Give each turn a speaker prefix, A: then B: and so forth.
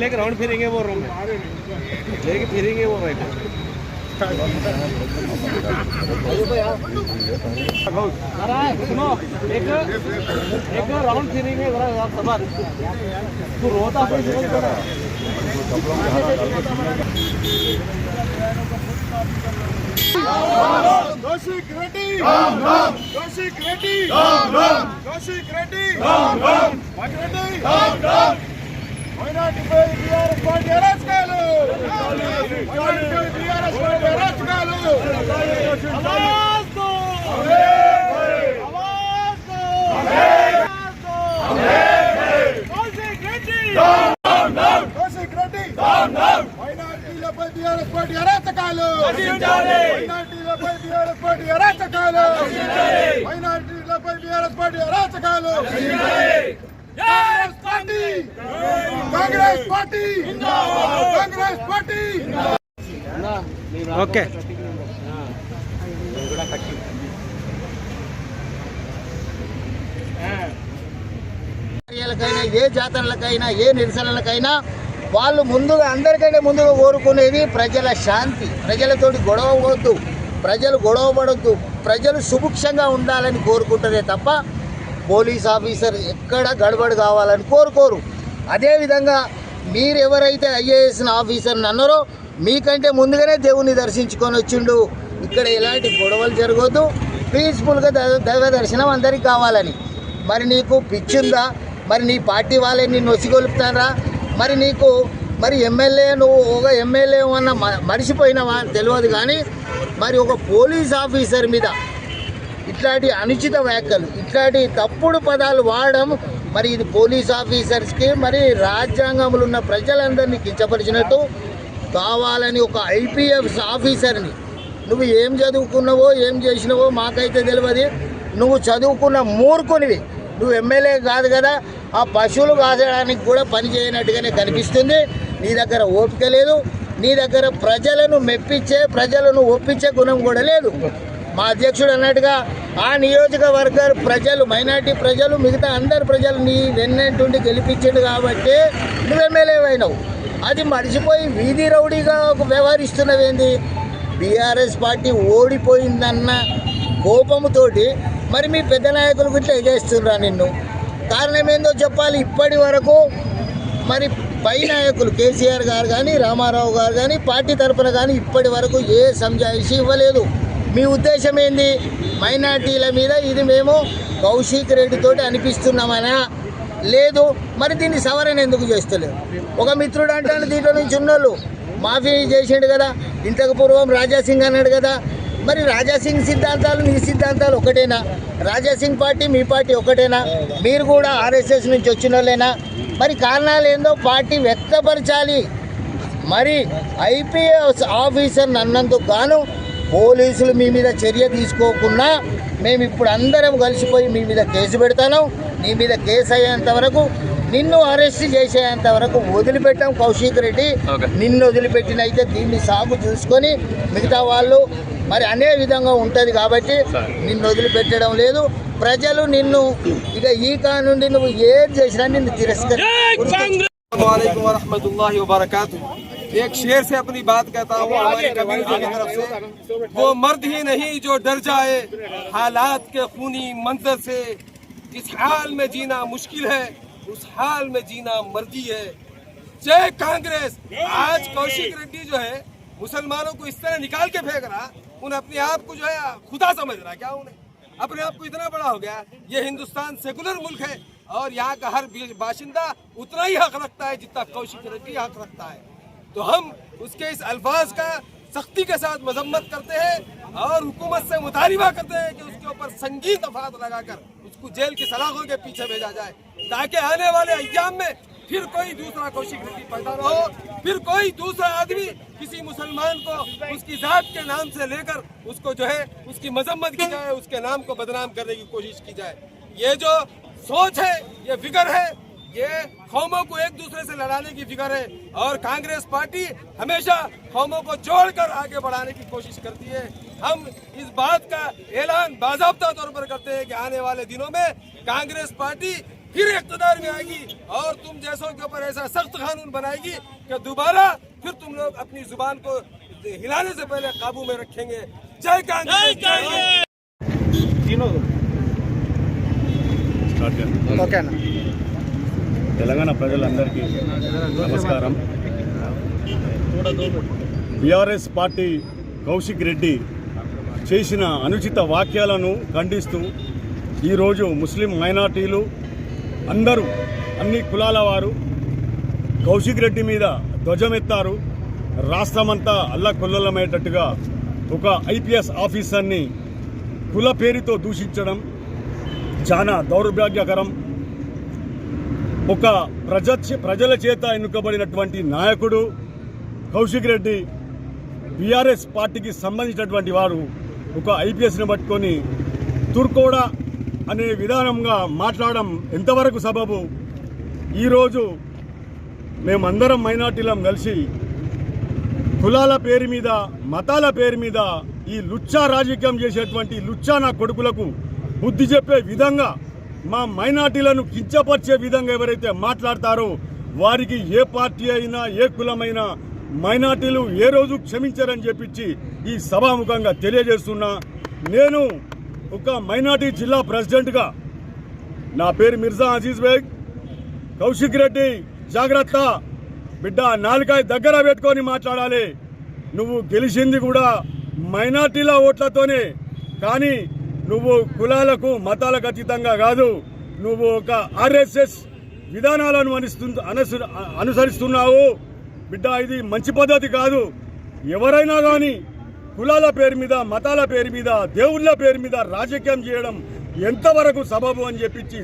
A: लेके राउंड फिरेंगे वो रूम में लेके फिरेंगे वो राइट सुनो एक राउंड फिरेंगे सबर तू रोता
B: कौशिक रेड्डी कौशिक रेड्डी कौशिक रेड्डी మైనార్టీపై టీఆర్ఎస్ పార్టీ అరాచకాలు మైనార్టీపై టీఆర్ఎస్ పార్టీ అరాచకాలు ఆవాజ్ దో ఆవాజ్ దో కౌశిక్ రెడ్డి కౌశిక్ రెడ్డి మైనార్టీలపై టీఆర్ఎస్ పార్టీ అరాచకాలు మైనార్టీలపై టీఆర్ఎస్ పార్టీ అరాచకాలు మైనార్టీలపై టీఆర్ఎస్ పార్టీ అరాచకాలు Congress party Congress party
A: okay
C: ఏ జాతరలకైనా ఏ నిరసనలకైనా వాళ్ళు ముందుగా అందరికంటే ముందుగా కోరుకునేది ప్రజల శాంతి. ప్రజలతోటి గొడవ వద్దు, ప్రజలు గొడవ పడొద్దు, ప్రజలు సుభిక్షంగా ఉండాలని కోరుకుంటారే తప్ప పోలీస్ ఆఫీసర్ ఎక్కడ గడబడి కావాలని కోరుకోరు. అదేవిధంగా మీరు ఎవరైతే ఐఏఎస్ ఆఫీసర్ని అన్నారో మీకంటే ముందుగానే దేవుని దర్శించుకొని వచ్చిండు. ఇక్కడ ఎలాంటి గొడవలు జరగొద్దు, పీస్ఫుల్గా దైవ దర్శనం అందరికీ కావాలని. మరి నీకు పిచ్చిందా? మరి నీ పార్టీ వాళ్ళే నిన్ను వచ్చి మరి నీకు మరి ఎమ్మెల్యే నువ్వు ఒక ఎమ్మెల్యే అన్న మర్చిపోయినావా అని తెలియదు. కానీ మరి ఒక పోలీస్ ఆఫీసర్ మీద ఇట్లాంటి అనుచిత వ్యాఖ్యలు, ఇట్లాంటి తప్పుడు పదాలు వాడడం మరి ఇది పోలీస్ ఆఫీసర్స్కి మరి రాజ్యాంగంలో ఉన్న ప్రజలందరినీ కించపరిచినట్టు. కావాలని ఒక ఐపీఎస్ ఆఫీసర్ని నువ్వు ఏం చదువుకున్నావో ఏం చేసినావో మాకైతే తెలియదు. నువ్వు చదువుకున్న మూర్ఖునివి, నువ్వు ఎమ్మెల్యే కాదు కదా. ఆ పశువులు కాసడానికి కూడా పని చేయనట్టుగానే కనిపిస్తుంది. నీ దగ్గర ఓపిక లేదు, నీ దగ్గర ప్రజలను మెప్పించే ప్రజలను ఒప్పించే గుణం కూడా లేదు. మా అధ్యక్షుడు అన్నట్టుగా ఆ నియోజకవర్గ ప్రజలు, మైనార్టీ ప్రజలు, మిగతా అందరు ప్రజలు నీ వెన్నంటుండి గెలిపించాడు కాబట్టి నువ్వు ఎమ్మెల్యే అయినావు. అది మర్చిపోయి వీధి రౌడీగా వ్యవహరిస్తున్నవేంది? బీఆర్ఎస్ పార్టీ ఓడిపోయిందన్న కోపముతోటి మరి మీ పెద్ద నాయకులు గురించి ఎగేస్తున్నా నిన్ను. కారణం ఏందో చెప్పాలి. ఇప్పటి వరకు మరి పై నాయకులు కేసీఆర్ గారు కానీ రామారావు గారు కానీ పార్టీ తరఫున కానీ ఇప్పటి వరకు ఏ సంజాయిషి ఇవ్వలేదు. మీ ఉద్దేశం ఏంది? మైనార్టీల మీద ఇది మేము కౌశిక్ రెడ్డితోటి అనిపిస్తున్నామనా? లేదు. మరి దీన్ని సవరణ ఎందుకు చేస్తలేదు? ఒక మిత్రుడు అంటాడు దీంట్లో నుంచి ఉన్నోళ్ళు మాఫీ చేసిండు కదా, ఇంతకు పూర్వం రాజాసింగ్ అన్నాడు కదా. మరి రాజాసింగ్ సిద్ధాంతాలు నీ సిద్ధాంతాలు ఒకటేనా? రాజాసింగ్ పార్టీ మీ పార్టీ ఒకటేనా? మీరు కూడా ఆర్ఎస్ఎస్ నుంచి వచ్చిన వాళ్ళేనా? మరి కారణాలు ఏందో పార్టీ వ్యక్తపరచాలి. మరి ఐపీఎస్ ఆఫీసర్ అన్నందుకు గాను పోలీసులు మీ మీద చర్య తీసుకోకుండా మేము ఇప్పుడు అందరం కలిసిపోయి మీ మీద కేసు పెడతాను. నీ మీద కేసు అయ్యేంత వరకు, నిన్ను అరెస్ట్ చేసేంత వరకు వదిలిపెట్టాం. కౌశిక్ రెడ్డి నిన్ను వదిలిపెట్టినైతే దీన్ని సాగు చూసుకొని మిగతా వాళ్ళు మరి అనే విధంగా ఉంటుంది కాబట్టి నిన్ను వదిలిపెట్టడం లేదు. ప్రజలు నిన్ను ఇక ఈ కానుండి నువ్వు ఏం చేసినా నిన్ను తిరస్కరిస్తారు.
A: एक शेर से अपनी बात कहता हूँ हमारी कम्युनिटी की तरफ से, वो मर्द ही नहीं जो डर जाए हालात के खूनी मंजर से। जिस हाल में जीना मुश्किल है उस हाल में जीना मर्जी है। जय कांग्रेस। आज कौशिक रेड्डी जो है मुसलमानों को इस तरह निकाल के फेंक रहा, उन्हें अपने आप को जो है खुदा समझ रहा। क्या उन्हें अपने आप को इतना बड़ा हो गया? ये हिंदुस्तान सेकुलर मुल्क है और यहाँ का हर बाशिंदा उतना ही हक रखता है जितना कौशिक रेड्डी हक रखता है। तो हम उसके इस अल्फाज का सख्ती के साथ मजम्मत करते हैं और हुकूमत से मुतालिबा करते हैं कि उसके ऊपर संगीन दफात लगाकर उसको जेल की सलाखों के पीछे भेजा जाए, ताकि आने वाले अय्याम में फिर कोई दूसरा कौशिक रेड्डी पैदा न हो, फिर कोई दूसरा आदमी किसी मुसलमान को उसकी जात के नाम से लेकर उसको जो है उसकी मजम्मत की जाए, उसके नाम को बदनाम करने की कोशिश की जाए। ये जो सोच है, ये फिक्र है, ये कौमों को एक दूसरे से लड़ाने की फिक्र है। और कांग्रेस पार्टी हमेशा कौमों को जोड़कर आगे बढ़ाने की कोशिश करती है। हम इस बात का ऐलान बाज़ाब्ता तौर पर करते हैं कि आने वाले दिनों में कांग्रेस पार्टी फिर इख्तिदार में आएगी और तुम जैसों के ऊपर ऐसा सख्त कानून बनाएगी कि दोबारा फिर तुम लोग अपनी जुबान को हिलाने से पहले काबू में रखेंगे। जय कांग्रेस, जय हिंद।
D: తెలంగాణ ప్రజలందరికీ నమస్కారం. బీఆర్ఎస్ పార్టీ కౌశిక్ రెడ్డి చేసిన అనుచిత వాక్యాలను ఖండిస్తూ ఈరోజు ముస్లిం మైనార్టీలు అందరూ అన్ని కులాల వారు కౌశిక్ రెడ్డి మీద ధ్వజమెత్తారు. రాష్ట్రమంతా అల్లకొల్లమయ్యేటట్టుగా ఒక ఐపీఎస్ ఆఫీసర్ని కుల పేరుతో దూషించడం చాలా దౌర్భాగ్యకరం. ఒక ప్రజల చేత ఎన్నుకోబడినటువంటి నాయకుడు కౌశిక్ రెడ్డి బీఆర్ఎస్ పార్టీకి సంబంధించినటువంటి వారు ఒక ఐపీఎస్ని పట్టుకొని తుర్కోడా అనే విధానంగా మాట్లాడడం ఎంతవరకు సబబు? ఈరోజు మేమందరం మైనార్టీలం కలిసి కులాల పేరు మీద మతాల పేరు మీద ఈ లుచ్చా రాజకీయం చేసేటువంటి లుచ్చా నా కొడుకులకు బుద్ధి చెప్పే విధంగా మా మైనార్టీలను కించపరిచే విధంగా ఎవరైతే మాట్లాడతారో వారికి ఏ పార్టీ అయినా ఏ కులమైనా మైనార్టీలు ఏ రోజు క్షమించారని చెప్పించి ఈ సభాముఖంగా తెలియజేస్తున్నా. నేను ఒక మైనార్టీ జిల్లా ప్రెసిడెంట్గా నా పేరు మిర్జా అజీజ్ బేగ్. కౌశిక్ రెడ్డి జాగ్రత్త బిడ్డ, నాలుకాయ దగ్గర పెట్టుకొని మాట్లాడాలి. నువ్వు గెలిచింది కూడా మైనార్టీల ఓట్లతోనే, కానీ నువ్వు కులాలకు మతాలకు అతీతంగా కాదు. నువ్వు ఒక ఆర్ఎస్ఎస్ విధానాలను అనుసరిస్తున్నావు బిడ్డ. ఇది మంచి పద్ధతి కాదు. ఎవరైనా కానీ కులాల పేరు మీద మతాల పేరు మీద దేవుళ్ళ పేరు మీద రాజకీయం చేయడం ఎంతవరకు సబబు అని చెప్పించి